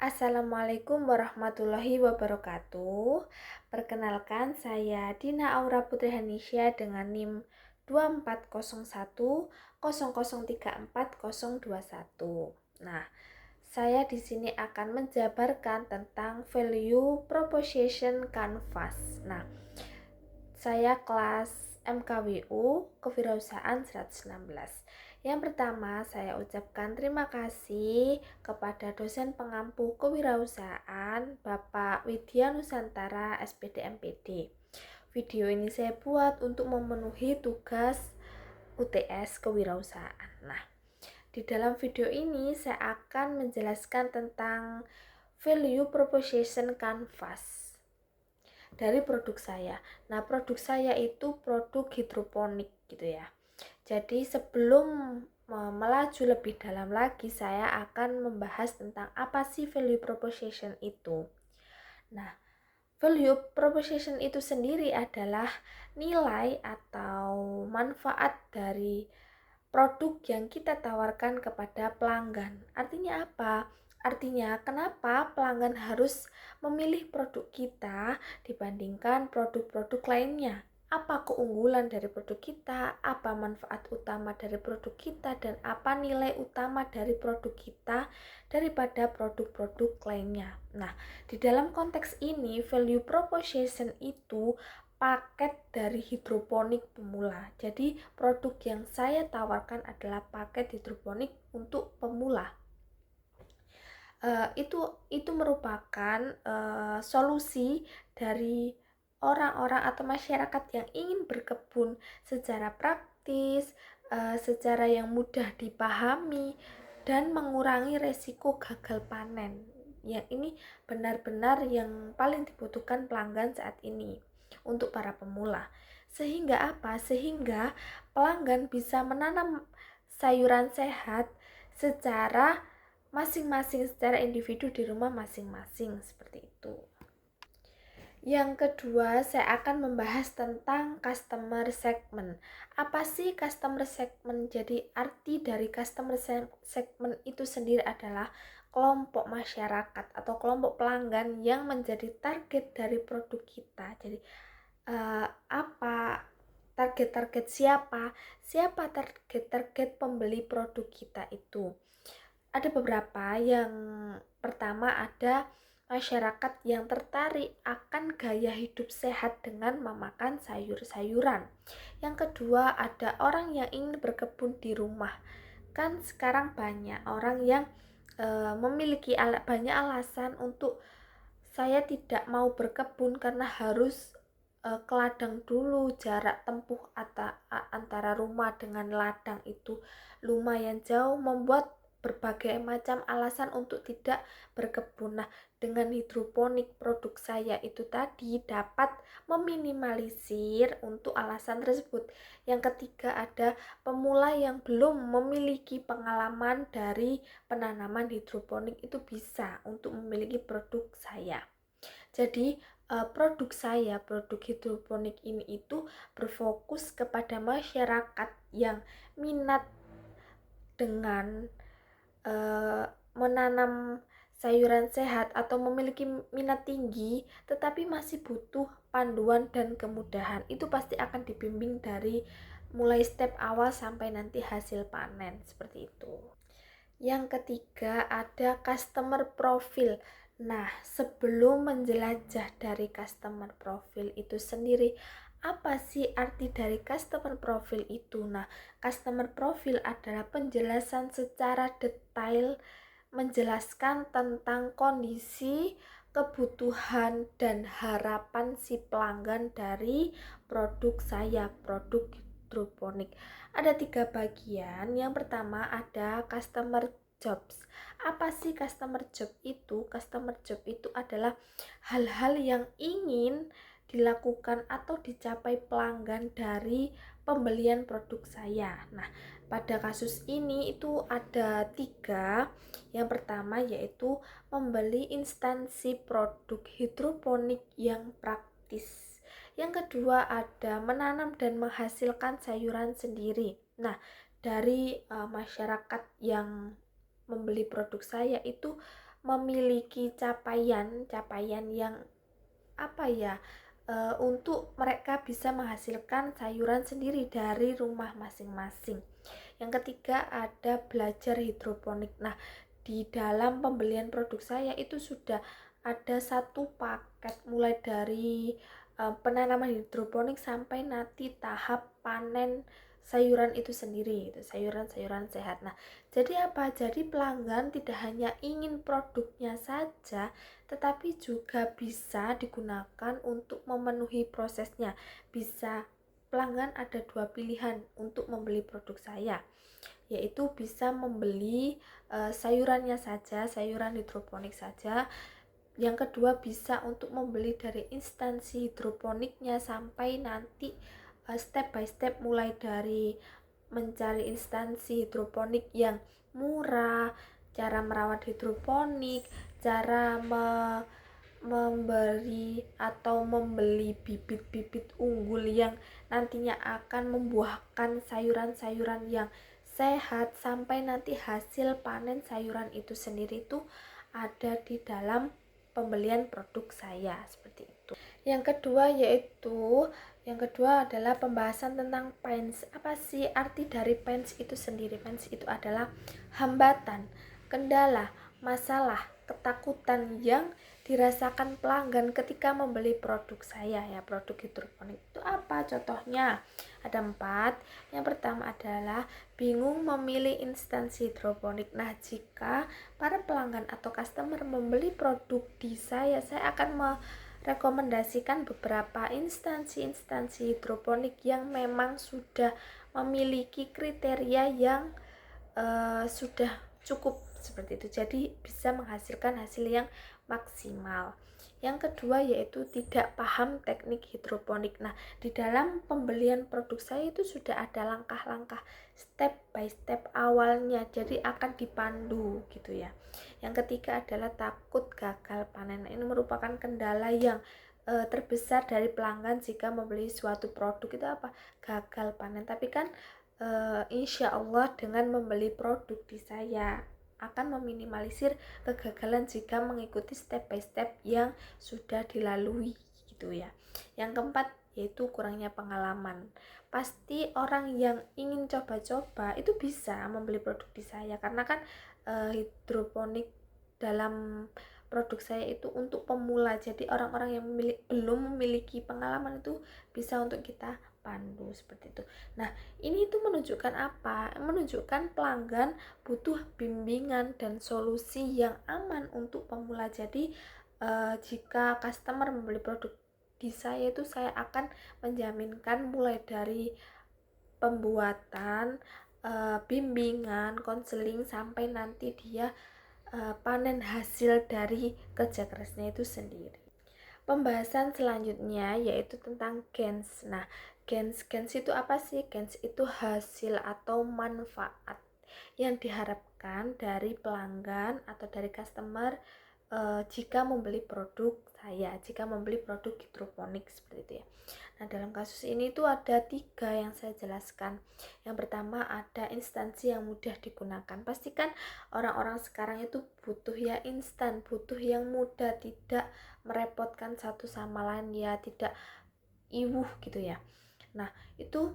Assalamualaikum warahmatullahi wabarakatuh. Perkenalkan, saya Dina Aura Putri Hanisya dengan NIM 240100340021. Nah, saya di sini akan menjabarkan tentang value proposition canvas. Nah, saya kelas MKWU Kewirausahaan 116. Yang pertama, saya ucapkan terima kasih kepada dosen pengampu kewirausahaan Bapak Widya Nusantara SPD MPD. Video ini saya buat untuk memenuhi tugas UTS kewirausahaan. Nah, di dalam video ini saya akan menjelaskan tentang value proposition canvas dari produk saya. Nah, produk saya itu produk hidroponik gitu ya. Jadi sebelum melaju lebih dalam lagi, saya akan membahas tentang apa sih value proposition itu. Nah, value proposition itu sendiri adalah nilai atau manfaat dari produk yang kita tawarkan kepada pelanggan. Artinya apa? Artinya kenapa pelanggan harus memilih produk kita dibandingkan produk-produk lainnya? Apa keunggulan dari produk kita? Apa manfaat utama dari produk kita? Dan apa nilai utama dari produk kita daripada produk-produk lainnya? Nah, di dalam konteks ini, value proposition itu paket dari hidroponik pemula. Jadi produk yang saya tawarkan adalah paket hidroponik untuk pemula. Itu merupakan solusi dari orang-orang atau masyarakat yang ingin berkebun secara praktis, secara yang mudah dipahami, dan mengurangi resiko gagal panen. Yang ini benar-benar yang paling dibutuhkan pelanggan saat ini untuk para pemula. Sehingga apa? Sehingga pelanggan bisa menanam sayuran sehat secara masing-masing, secara individu di rumah masing-masing, seperti itu. Yang kedua, saya akan membahas tentang customer segment. Apa sih customer segment? Jadi arti dari customer segment itu sendiri adalah kelompok masyarakat atau kelompok pelanggan yang menjadi target dari produk kita. Jadi apa target-target siapa target pembeli produk kita itu? Ada beberapa. Yang pertama, ada masyarakat yang tertarik akan gaya hidup sehat dengan memakan sayur-sayuran. Yang kedua, ada orang yang ingin berkebun di rumah. Kan sekarang banyak orang yang memiliki banyak alasan untuk saya tidak mau berkebun karena harus ke ladang dulu. Jarak tempuh antara rumah dengan ladang itu lumayan jauh, membuat berbagai macam alasan untuk tidak berkebun. Nah, dengan hidroponik produk saya itu tadi dapat meminimalisir untuk alasan tersebut. Yang ketiga, ada pemula yang belum memiliki pengalaman dari penanaman hidroponik, itu bisa untuk memiliki produk saya. Jadi produk hidroponik ini itu berfokus kepada masyarakat yang minat dengan menanam sayuran sehat atau memiliki minat tinggi, tetapi masih butuh panduan dan kemudahan. Itu pasti akan dibimbing dari mulai step awal sampai nanti hasil panen, seperti itu. Yang ketiga, ada customer profile. Nah, sebelum menjelajah dari customer profile itu sendiri, apa sih arti dari customer profile itu? Nah, customer profile adalah penjelasan secara detail menjelaskan tentang kondisi, kebutuhan, dan harapan si pelanggan dari produk saya, produk hidroponik. Ada 3 bagian. Yang pertama ada customer jobs. Apa sih customer job itu? Customer job itu adalah hal-hal yang ingin dilakukan atau dicapai pelanggan dari pembelian produk saya. Nah, pada kasus ini itu ada 3. Yang pertama yaitu membeli instansi produk hidroponik yang praktis. Yang kedua ada menanam dan menghasilkan sayuran sendiri. Nah, dari masyarakat yang membeli produk saya itu memiliki capaian yang untuk mereka bisa menghasilkan sayuran sendiri dari rumah masing-masing. Yang ketiga ada belajar hidroponik. Nah, di dalam pembelian produk saya itu sudah ada satu paket mulai dari penanaman hidroponik sampai nanti tahap panen sayuran itu sendiri, itu sayuran-sayuran sehat. Nah, jadi apa? Jadi pelanggan tidak hanya ingin produknya saja, tetapi juga bisa digunakan untuk memenuhi prosesnya. Bisa pelanggan ada dua pilihan untuk membeli produk saya, yaitu bisa membeli sayurannya saja, sayuran hidroponik saja. Yang kedua bisa untuk membeli dari instansi hidroponiknya sampai nanti step by step, mulai dari mencari instansi hidroponik yang murah, cara merawat hidroponik, cara memberi atau membeli bibit-bibit unggul yang nantinya akan membuahkan sayuran-sayuran yang sehat, sampai nanti hasil panen sayuran itu sendiri itu ada di dalam pembelian produk saya, seperti itu. Yang kedua adalah pembahasan tentang pains. Apa sih arti dari pains itu sendiri? Pains itu adalah hambatan, kendala, masalah, ketakutan yang dirasakan pelanggan ketika membeli produk saya, ya, produk hidroponik. Itu apa contohnya? Ada 4. Yang pertama adalah bingung memilih instansi hidroponik. Nah, jika para pelanggan atau customer membeli produk di saya akan merekomendasikan beberapa instansi hidroponik yang memang sudah memiliki kriteria yang sudah cukup, seperti itu. Jadi bisa menghasilkan hasil yang maksimal. Yang kedua yaitu tidak paham teknik hidroponik. Nah, di dalam pembelian produk saya itu sudah ada langkah-langkah step by step awalnya, jadi akan dipandu gitu ya. Yang ketiga adalah takut gagal panen. Ini merupakan kendala yang terbesar dari pelanggan jika membeli suatu produk itu apa? Gagal panen. Tapi kan insya Allah dengan membeli produk di saya akan meminimalisir kegagalan jika mengikuti step by step yang sudah dilalui gitu ya. Yang keempat yaitu kurangnya pengalaman. Pasti orang yang ingin coba-coba itu bisa membeli produk di saya, karena kan hidroponik dalam produk saya itu untuk pemula. Jadi orang-orang yang belum memiliki pengalaman itu bisa untuk kita pandu, seperti itu. Nah, ini tuh menunjukkan apa? Menunjukkan pelanggan butuh bimbingan dan solusi yang aman untuk pemula. Jadi jika customer membeli produk di saya itu saya akan menjaminkan mulai dari pembuatan, bimbingan, konseling sampai nanti dia panen hasil dari kerja kerasnya itu sendiri. Pembahasan selanjutnya yaitu tentang gains. Nah, gains itu apa sih? Gains itu hasil atau manfaat yang diharapkan dari pelanggan atau dari customer jika membeli produk saya, jika membeli produk hidroponik, seperti itu ya. Nah, dalam kasus ini tuh ada 3 yang saya jelaskan. Yang pertama ada instansi yang mudah digunakan. Pastikan orang-orang sekarang itu butuh ya instan, butuh yang mudah, tidak merepotkan satu sama lain, ya tidak iwuh gitu ya. Nah, itu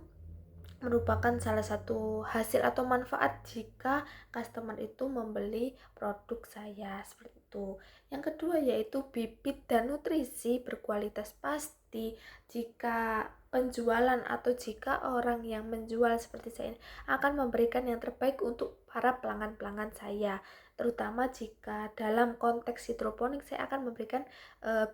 merupakan salah satu hasil atau manfaat jika customer itu membeli produk saya, seperti itu. Yang kedua yaitu bibit dan nutrisi berkualitas. Pasti jika penjualan atau jika orang yang menjual seperti saya akan memberikan yang terbaik untuk para pelanggan-pelanggan saya, terutama jika dalam konteks hidroponik saya akan memberikan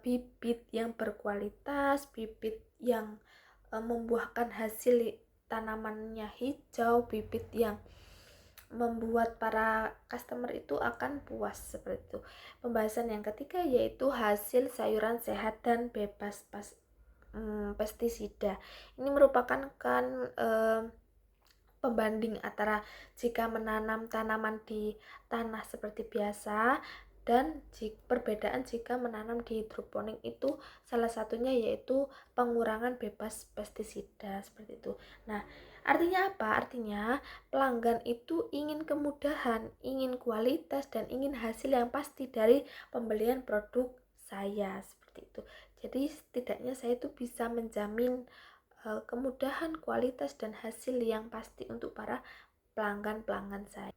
bibit yang berkualitas, bibit yang membuahkan hasil tanamannya hijau, bibit yang membuat para customer itu akan puas, seperti itu. Pembahasan yang ketiga yaitu hasil sayuran sehat dan bebas pestisida. Ini merupakan pembanding antara jika menanam tanaman di tanah seperti biasa dan perbedaan jika menanam di hidroponik. Itu salah satunya yaitu pengurangan bebas pestisida, seperti itu. Nah, Artinya apa? Artinya pelanggan itu ingin kemudahan, ingin kualitas, dan ingin hasil yang pasti dari pembelian produk saya, seperti itu. Jadi setidaknya saya itu bisa menjamin kemudahan, kualitas, dan hasil yang pasti untuk para pelanggan-pelanggan saya.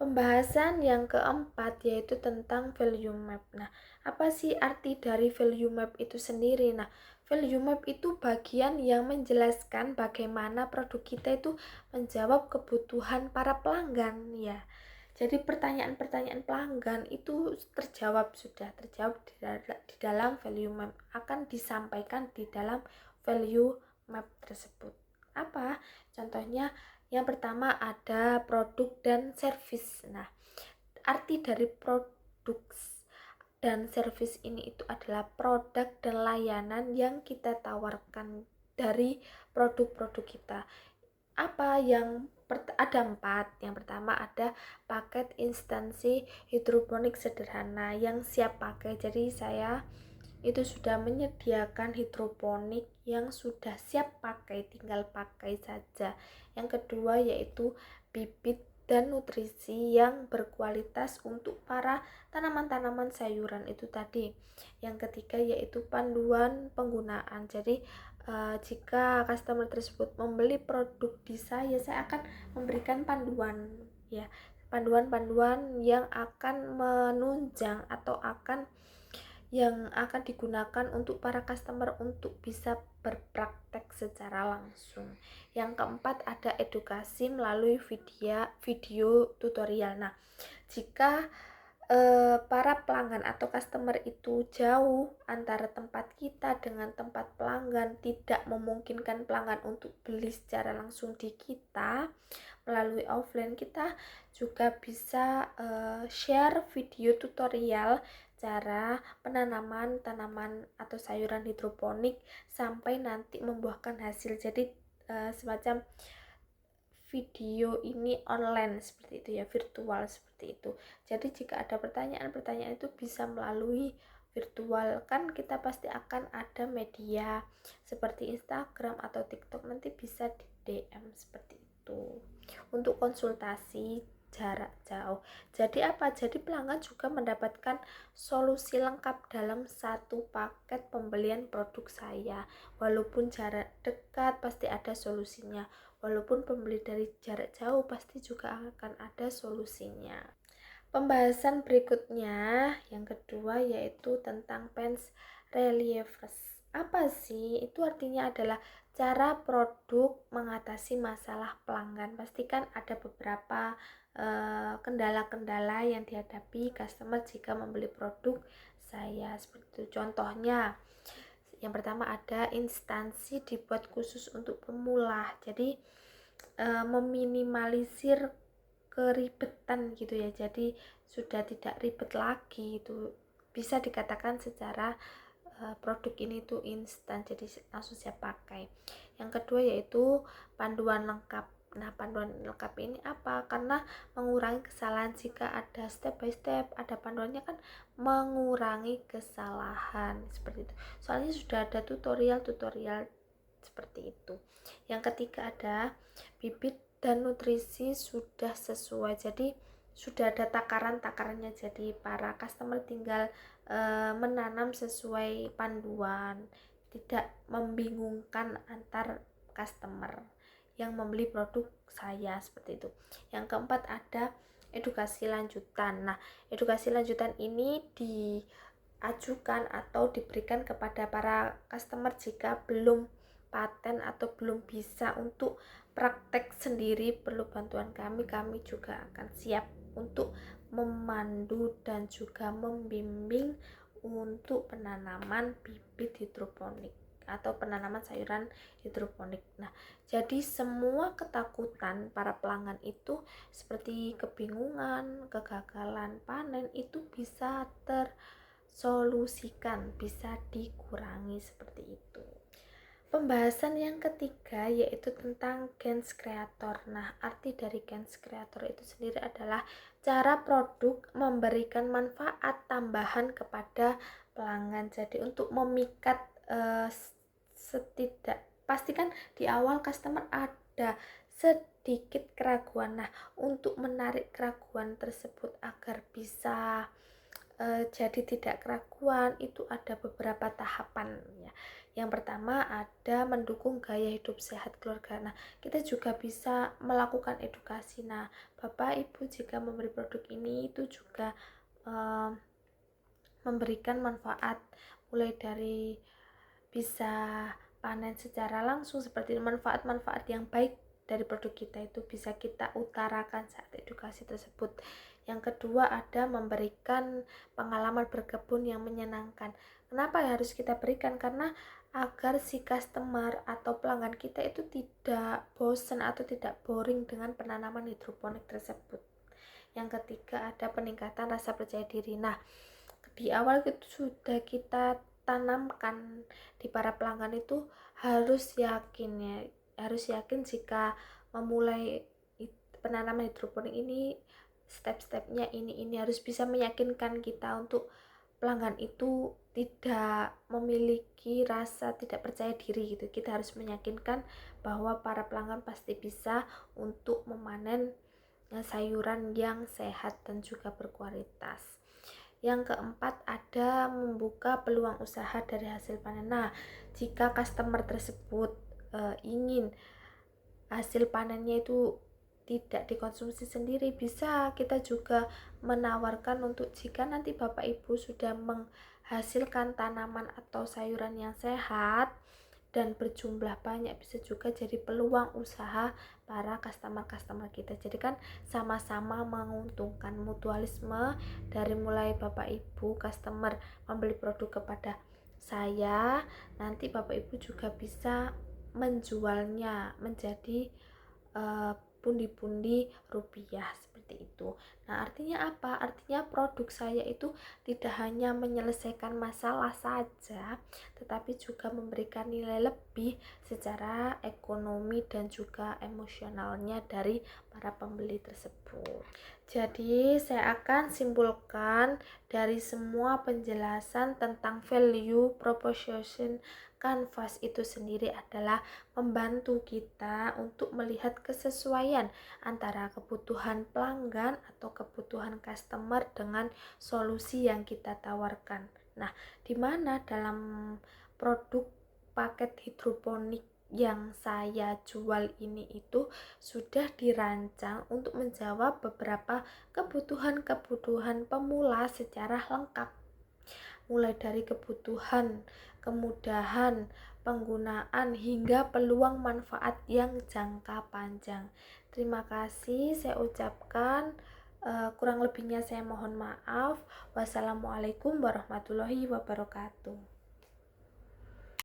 Pembahasan yang keempat yaitu tentang value map. Nah, apa sih arti dari value map itu sendiri? Nah, value map itu bagian yang menjelaskan bagaimana produk kita itu menjawab kebutuhan para pelanggan ya. Jadi pertanyaan-pertanyaan pelanggan itu sudah terjawab di dalam value map, akan disampaikan di dalam value map tersebut. Apa? Contohnya yang pertama ada produk dan service. Nah, arti dari produk dan service ini itu adalah produk dan layanan yang kita tawarkan dari produk-produk kita. Apa yang ada 4. Yang pertama ada paket instansi hidroponik sederhana yang siap pakai. Jadi saya itu sudah menyediakan hidroponik yang sudah siap pakai, tinggal pakai saja. Yang kedua yaitu bibit dan nutrisi yang berkualitas untuk para tanaman-tanaman sayuran itu tadi. Yang ketiga yaitu panduan penggunaan. Jadi jika customer tersebut membeli produk di saya akan memberikan panduan ya, panduan-panduan yang akan menunjang atau yang akan digunakan untuk para customer untuk bisa berpraktek secara langsung. Yang keempat ada edukasi melalui video tutorial. Nah, jika para pelanggan atau customer itu jauh antara tempat kita dengan tempat pelanggan, tidak memungkinkan pelanggan untuk beli secara langsung di kita melalui offline, kita juga bisa share video tutorial cara penanaman tanaman atau sayuran hidroponik sampai nanti membuahkan hasil. Jadi semacam video ini online seperti itu ya, virtual seperti itu. Jadi jika ada pertanyaan-pertanyaan itu bisa melalui virtual, kan kita pasti akan ada media seperti Instagram atau TikTok, nanti bisa di DM seperti itu untuk konsultasi jarak jauh. Jadi apa? Jadi pelanggan juga mendapatkan solusi lengkap dalam satu paket pembelian produk saya. Walaupun jarak dekat pasti ada solusinya. Walaupun pembeli dari jarak jauh pasti juga akan ada solusinya. Pembahasan berikutnya yang kedua yaitu tentang pens relievers. Apa sih? Itu artinya adalah cara produk mengatasi masalah pelanggan. Pastikan ada beberapa kendala-kendala yang dihadapi customer jika membeli produk saya seperti itu. Contohnya, yang pertama ada instansi dibuat khusus untuk pemula. Jadi meminimalisir keribetan gitu ya. Jadi sudah tidak ribet lagi, itu bisa dikatakan secara produk ini tuh instan, jadi langsung siap pakai. Yang kedua yaitu panduan lengkap. Nah, panduan lengkap ini apa? Karena mengurangi kesalahan. Jika ada step by step, ada panduannya kan mengurangi kesalahan seperti itu. Soalnya sudah ada tutorial seperti itu. Yang ketiga ada bibit dan nutrisi sudah sesuai. Jadi sudah ada takarannya. Jadi para customer tinggal menanam sesuai panduan, tidak membingungkan antar customer yang membeli produk saya seperti itu. Yang keempat ada edukasi lanjutan. Nah, edukasi lanjutan ini diajukan atau diberikan kepada para customer jika belum paten atau belum bisa untuk praktek sendiri, perlu bantuan kami juga akan siap untuk memandu dan juga membimbing untuk penanaman bibit hidroponik atau penanaman sayuran hidroponik. Nah, jadi semua ketakutan para pelanggan itu seperti kebingungan, kegagalan panen itu bisa tersolusikan, bisa dikurangi seperti itu. Pembahasan yang ketiga yaitu tentang gains creator. Nah, arti dari gains creator itu sendiri adalah cara produk memberikan manfaat tambahan kepada pelanggan. Jadi untuk memikat pastikan di awal customer ada sedikit keraguan. Nah, untuk menarik keraguan tersebut agar bisa jadi tidak keraguan, itu ada beberapa tahapan ya. Yang pertama ada mendukung gaya hidup sehat keluarga. Nah, kita juga bisa melakukan edukasi. Nah, Bapak Ibu jika memberi produk ini itu juga memberikan manfaat, mulai dari bisa panen secara langsung, seperti manfaat-manfaat yang baik dari produk kita itu bisa kita utarakan saat edukasi tersebut. Yang kedua ada memberikan pengalaman berkebun yang menyenangkan. Kenapa harus kita berikan? Karena agar si customer atau pelanggan kita itu tidak bosan atau tidak boring dengan penanaman hidroponik tersebut. Yang ketiga ada peningkatan rasa percaya diri. Nah, di awal itu sudah kita tanamkan di para pelanggan itu harus yakin ya, harus yakin jika memulai penanaman hidroponik ini step-stepnya ini harus bisa meyakinkan kita untuk pelanggan itu tidak memiliki rasa tidak percaya diri gitu. Kita harus meyakinkan bahwa para pelanggan pasti bisa untuk memanen sayuran yang sehat dan juga berkualitas. Yang keempat ada membuka peluang usaha dari hasil panen. Nah, jika customer tersebut ingin hasil panennya itu tidak dikonsumsi sendiri, bisa kita juga menawarkan untuk jika nanti Bapak Ibu sudah menghasilkan tanaman atau sayuran yang sehat dan berjumlah banyak, bisa juga jadi peluang usaha para customer kita. Jadi kan sama-sama menguntungkan, mutualisme dari mulai Bapak Ibu customer membeli produk kepada saya, nanti Bapak Ibu juga bisa menjualnya menjadi pundi-pundi rupiah seperti itu. Nah, artinya apa? Artinya produk saya itu tidak hanya menyelesaikan masalah saja, tetapi juga memberikan nilai lebih secara ekonomi dan juga emosionalnya dari para pembeli tersebut. Jadi, saya akan simpulkan dari semua penjelasan tentang value proposition Canvas itu sendiri adalah membantu kita untuk melihat kesesuaian antara kebutuhan pelanggan atau kebutuhan customer dengan solusi yang kita tawarkan. Nah, di mana dalam produk paket hidroponik yang saya jual ini itu sudah dirancang untuk menjawab beberapa kebutuhan-kebutuhan pemula secara lengkap, mulai dari kebutuhan, kemudahan penggunaan hingga peluang manfaat yang jangka panjang. Terima kasih saya ucapkan, kurang lebihnya saya mohon maaf. Wassalamualaikum warahmatullahi wabarakatuh.